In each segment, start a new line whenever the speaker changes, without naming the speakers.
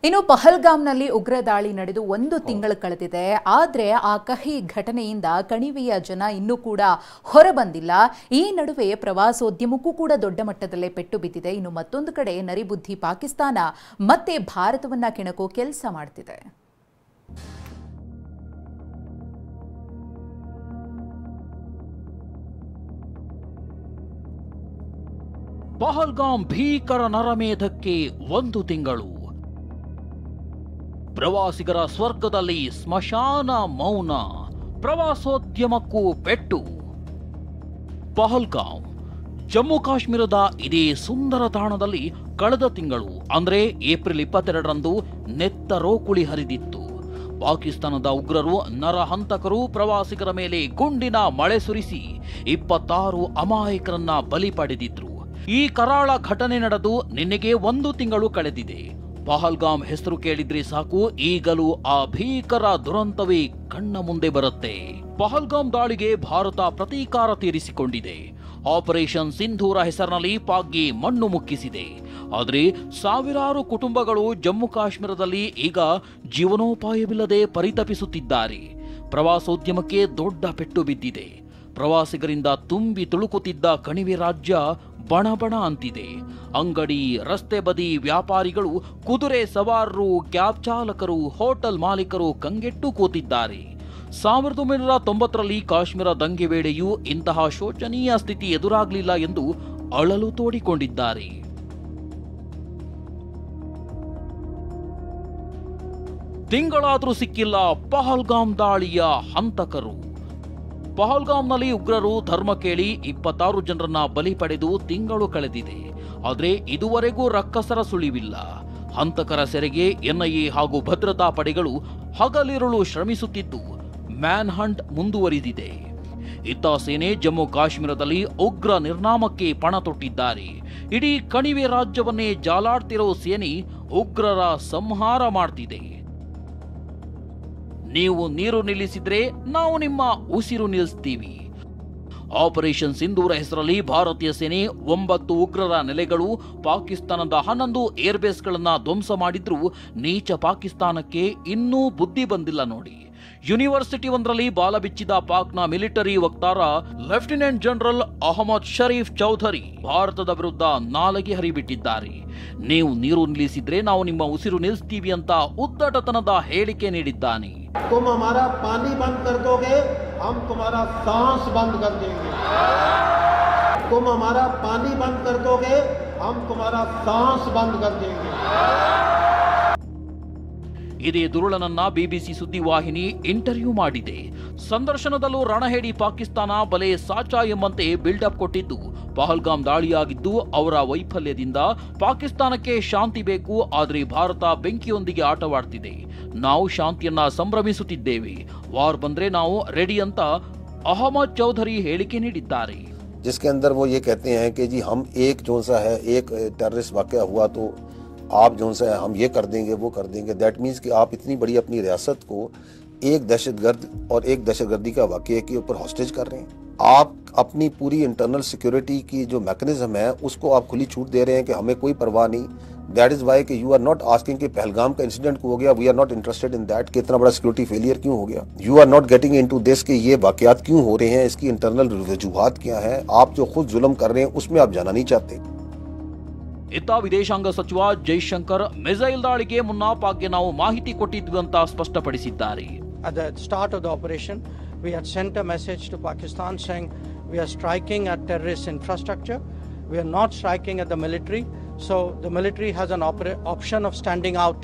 ಇನ್ನು ಪಹಲ್ಗಾಮ್ನಲ್ಲಿ ಉಗ್ರ ದಾಳಿ ನಡೆದು 1 ತಿಂಗಳು ಕಳೆದಿದೆ. ಆದರೆ ಆ ಕಹಿ ಘಟನೆಯಿಂದ ಕಣಿವೆಯ ಜನ ಇನ್ನೂ ಕೂಡ ಹೊರಬಂದಿಲ್ಲ. ಈ ನಡುವೆ ಪ್ರವಾಸೋದ್ಯಮಕ್ಕೂ ಕೂಡ ದೊಡ್ಡ ಮಟ್ಟದಲ್ಲೇ ಪೆಟ್ಟು ಬಿದ್ದಿದೆ. ಇನ್ನು ಮತ್ತೊಂದು ಕಡೆ ನರಿಬುದ್ಧಿ ಪಾಕಿಸ್ತಾನ ಮತ್ತೆ ಭಾರತವನ್ನ ಕೆಣಕೋ ಕೆಲಸ ಮಾಡ್ತಿದೆ.
ಪಹಲ್ಗಾಮ್ ಭೀಕರ ನರಮೇಧಕ್ಕೆ 1 ತಿಂಗಳು. ಪ್ರವಾಸಿಗರ ಸ್ವರ್ಗದಲ್ಲಿ ಸ್ಮಶಾನ ಮೌನ, ಪ್ರವಾಸೋದ್ಯಮಕ್ಕೂ ಪೆಟ್ಟು. ಪಹಲ್ಗಾಮ್ ಜಮ್ಮು ಕಾಶ್ಮೀರದ ಇದೇ ಸುಂದರ ತಾಣದಲ್ಲಿ ಕಳೆದ ತಿಂಗಳು ಅಂದ್ರೆ ಏಪ್ರಿಲ್ 22ರಂದು ನೆತ್ತರೋಕುಳಿ ಹರಿದಿತ್ತು. ಪಾಕಿಸ್ತಾನದ ಉಗ್ರರು ನರಹಂತಕರು ಪ್ರವಾಸಿಗರ ಮೇಲೆ ಗುಂಡಿನ ಮಳೆ ಸುರಿಸಿ 26 ಅಮಾಯಕರನ್ನ ಬಲಿ ಪಡೆದಿದ್ರು. ಈ ಕರಾಳ ಘಟನೆ ನಡೆದು ನಿನ್ನೆಗೆ 1 ತಿಂಗಳು ಕಳೆದಿದೆ. ಪಹಲ್ಗಾಮ್ ಹೆಸರು ಕೇಳಿದ್ರೆ ಸಾಕು, ಈಗಲೂ ಆ ಭೀಕರ ದುರಂತವೇ ಕಣ್ಣ ಮುಂದೆ ಬರುತ್ತೆ. ಪಹಲ್ಗಾಮ್ ದಾಳಿಗೆ ಭಾರತ ಪ್ರತೀಕಾರ ತೀರಿಸಿಕೊಂಡಿದೆ. ಆಪರೇಷನ್ ಸಿಂಧೂರ ಹೆಸರಿನಲ್ಲಿ ಪಾಕ್ಗೆ ಮಣ್ಣು ಮುಕ್ಕಿಸಿದೆ. ಆದರೆ ಸಾವಿರಾರು ಕುಟುಂಬಗಳು ಜಮ್ಮು ಕಾಶ್ಮೀರದಲ್ಲಿ ಈಗ ಜೀವನೋಪಾಯವಿಲ್ಲದೆ ಪರಿತಪಿಸುತ್ತಿದ್ದಾರೆ. ಪ್ರವಾಸೋದ್ಯಮಕ್ಕೆ ದೊಡ್ಡ ಪೆಟ್ಟು ಬಿದ್ದಿದೆ. ಪ್ರವಾಸಿಗರಿಂದ ತುಂಬಿ ತುಳುಕುತ್ತಿದ್ದ ಕಣಿವೆ ರಾಜ್ಯ ಬಣಬಣ ಅಂತಿದೆ. ಅಂಗಡಿ, ರಸ್ತೆ ಬದಿ ವ್ಯಾಪಾರಿಗಳು, ಕುದುರೆ ಸವಾರರು, ಕ್ಯಾಬ್ ಚಾಲಕರು, ಹೋಟೆಲ್ ಮಾಲೀಕರು ಕಂಗೆಟ್ಟು ಕೂತಿದ್ದಾರೆ. 1990ರಲ್ಲಿ ಕಾಶ್ಮೀರ ದಂಗೆ ವೇಳೆಯೂ ಇಂತಹ ಶೋಚನೀಯ ಸ್ಥಿತಿ ಎದುರಾಗಲಿಲ್ಲ ಎಂದು ಅಳಲು ತೋಡಿಕೊಂಡಿದ್ದಾರೆ. ತಿಂಗಳಾದರೂ ಸಿಕ್ಕಿಲ್ಲ ಪಹಲ್ಗಾಮ್ ದಾಳಿಯ ಹಂತಕರು. ಪಹಲ್ಗಾಮ್ನಲ್ಲಿ ಉಗ್ರರು ಧರ್ಮ ಕೇಳಿ 26 ಜನರನ್ನ ಬಲಿ ಪಡೆದು ತಿಂಗಳು ಕಳೆದಿದೆ. ಆದರೆ ಇದುವರೆಗೂ ರಕ್ಕಸರ ಸುಳಿವಿಲ್ಲ. ಹಂತಕರ ಸೆರೆಗೆ ಎನ್ಐಎ ಹಾಗೂ ಭದ್ರತಾ ಪಡೆಗಳು ಹಗಲಿರುಳು ಶ್ರಮಿಸುತ್ತಿದ್ದು ಮ್ಯಾನ್ ಹಂಟ್ ಮುಂದುವರಿದಿದೆ. ಇತ್ತ ಸೇನೆ ಜಮ್ಮು ಕಾಶ್ಮೀರದಲ್ಲಿ ಉಗ್ರ ನಿರ್ನಾಮಕ್ಕೆ ಪಣ ತೊಟ್ಟಿದ್ದಾರೆ. ಇಡೀ ಕಣಿವೆ ರಾಜ್ಯವನ್ನೇ ಜಾಲಾಡ್ತಿರೋ ಸೇನೆ ಉಗ್ರರ ಸಂಹಾರ ಮಾಡ್ತಿದೆ. ನೀವು ನೀರು ನಿಲ್ಲಿಸಿದ್ರೆ ನಾವು ನಿಮ್ಮ ಉಸಿರು ನಿಲ್ಲಿಸ್ತೀವಿ. ಆಪರೇಷನ್ ಸಿಂಧೂರ ಹೆಸರಲ್ಲಿ ಭಾರತೀಯ ಸೇನೆ 9 ಉಗ್ರರ ನೆಲೆಗಳು, ಪಾಕಿಸ್ತಾನದ 11 ಏರ್ಬೇಸ್ಗಳನ್ನ ಧ್ವಂಸ ಮಾಡಿದ್ರೂ ನೀಚ ಪಾಕಿಸ್ತಾನಕ್ಕೆ ಇನ್ನೂ ಬುದ್ಧಿ ಬಂದಿಲ್ಲ ನೋಡಿ. ಯೂನಿವರ್ಸಿಟಿ ಒಂದರಲ್ಲಿ ಬಾಲ ಬಿಚ್ಚಿದ ಪಾಕ್ನ ಮಿಲಿಟರಿ ವಕ್ತಾರ ಲೆಫ್ಟಿನೆಂಟ್ ಜನರಲ್ ಅಹಮದ್ ಶರೀಫ್ ಚೌಧರಿ ಭಾರತದ ವಿರುದ್ಧ ನಾಲಗೆ ಹರಿಬಿಟ್ಟಿದ್ದಾರೆ. ನೀವು ನೀರು ನಿಲ್ಲಿಸಿದ್ರೆ ನಾವು ನಿಮ್ಮ ಉಸಿರು ನಿಲ್ಲಿಸ್ತೀವಿ ಅಂತ ಉದ್ದಟತನದ ಹೇಳಿಕೆ ನೀಡಿದ್ದಾನೆ.
तुम हमारा पानी बंद कर दोगे, हम तुम्हारा सांस बंद कर देंगे. तुम हमारा पानी बंद कर दोगे, हम तुम्हारा सांस बंद कर देंगे.
ಇದೇ ದುರುಳನನ್ನ ಬಿಬಿಸಿ ಸುದ್ದಿವಾಹಿನಿ ಇಂಟರ್ವ್ಯೂ ಮಾಡಿದೆ. ಸಂದರ್ಶನದಲ್ಲೂ ರಣಹೇಡಿ ಪಾಕಿಸ್ತಾನ ಬಲೆ ಸಾಚಾ ಎಂಬಂತೆ ಬಿಲ್ಡಪ್ ಕೊಟ್ಟಿದ್ದು ಪಹಲ್ಗಾಮ್ ದಾಳಿಯಾಗಿದ್ದು ಅವರ ವೈಫಲ್ಯದಿಂದ ಪಾಕಿಸ್ತಾನಕ್ಕೆ ಶಾಂತಿ ಬೇಕು, ಆದರೆ ಭಾರತ ಬೆಂಕಿಯೊಂದಿಗೆ ಆಟವಾಡ್ತಿದೆ, ನಾವು ಶಾಂತಿಯನ್ನ ಸಂಭ್ರಮಿಸುತ್ತಿದ್ದೇವೆ, ವಾರ್ ಬಂದ್ರೆ ನಾವು ರೆಡಿ ಅಂತ ಅಹಮದ್ ಚೌಧರಿ ಹೇಳಿಕೆ ನೀಡಿದ್ದಾರೆ.
जिसके अंदर वो ये कहते हैं कि जी हम एक जो सा है एक टेररिस्ट वाक़या हुआ तो आप जो सा है हम ये कर देंगे वो कर देंगे. दैट मीन्स कि आप इतनी बड़ी अपनी रियासत को एक दहशतगर्द और एक दहशतगर्दी का वाक़ये के ऊपर हॉस्टेज कर रहे हैं. आप अपनी पूरी इंटरनल सिक्योरिटी की जो मैकेनिज्म है उसको आप खुली छूट दे रहे हैं कि हमें कोई परवाह नहीं. दैट इज़ वाई कि यू आर नॉट आस्किंग कि पहलगाम का इंसिडेंट हो गया, we are not interested in that कि इतना बड़ा सिक्योरिटी फेलियर क्यों हो गया. You are not getting into this कि ये वाक़यात क्यों हो रहे हैं, इसकी इंटरनल वजूहात क्या है. आप जो खुद जुल्म कर रहे हैं उसमें आप जाना नहीं चाहते.
ಇತ್ತ ವಿದೇಶಾಂಗ ಸಚಿವ ಜೈಶಂಕರ್ ಮಿಸೈಲ್ ದಾಳಿಗೆ ಮುನ್ನ ಪಾಕ್ಗೆ ನಾವು ಮಾಹಿತಿ ಕೊಟ್ಟಿದ್ವಿ ಅಂತ ಸ್ಪಷ್ಟಪಡಿಸಿದ್ದಾರೆ.
At the start of the operation, we had sent a message to Pakistan saying we are striking at terrorist infrastructure. We are not striking at the military. So the military has an option of standing out.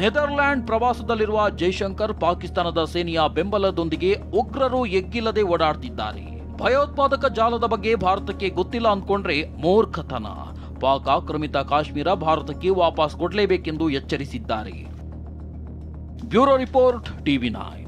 Netherland ಪ್ರವಾಸದಲ್ಲಿರುವ ಜೈಶಂಕರ್ ಪಾಕಿಸ್ತಾನದ ಸೇನೆಯ ಬೆಂಬಲದೊಂದಿಗೆ ಉಗ್ರರು ಎಗ್ಗಿಲ್ಲದೆ ಓಡಾಡ್ತಿದ್ದಾರೆ. ಭಯೋತ್ಪಾದಕ ಜಾಲದ ಬಗ್ಗೆ ಭಾರತಕ್ಕೆ ಗೊತ್ತಿಲ್ಲ ಅಂದ್ಕೊಂಡ್ರೆ ಮೂರ್ಖತನ. ಪಾಕ್ ಆಕ್ರಮಿತ ಕಾಶ್ಮೀರ ಭಾರತಕ್ಕೆ ವಾಪಸ್ ಕೊಡಲೇಬೇಕೆಂದು ಎಚ್ಚರಿಸಿದ್ದಾರೆ. Bureau report, ಟಿವಿ9.